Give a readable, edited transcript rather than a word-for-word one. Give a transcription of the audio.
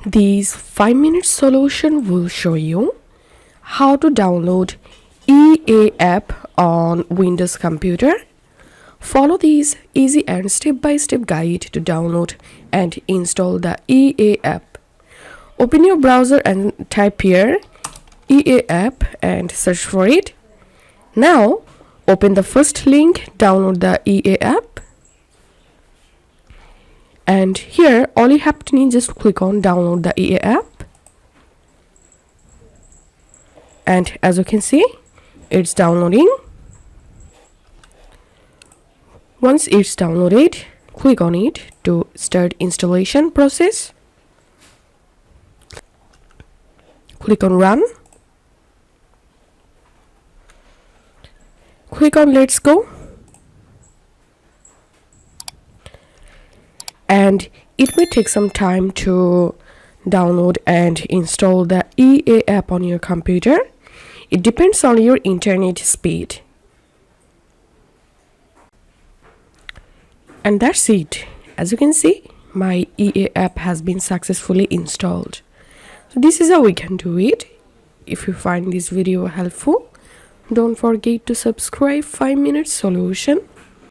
This 5-minute solution will show you how to download EA app on Windows computer. Follow this easy and step-by-step guide to download and install the EA app. Open your browser and type here EA app and search for it. Now open the first link, download the EA app. And here all you have to need, just click on download the EA app. And as you can see, it's downloading. Once it's downloaded, click on it to start installation process. Click on run. Click on let's go. And it may take some time to download and install the EA app on your computer. It depends on your internet speed. And that's it. As you can see, my EA app has been successfully installed. So this is how we can do it. If you find this video helpful, don't forget to subscribe 5-minute solution.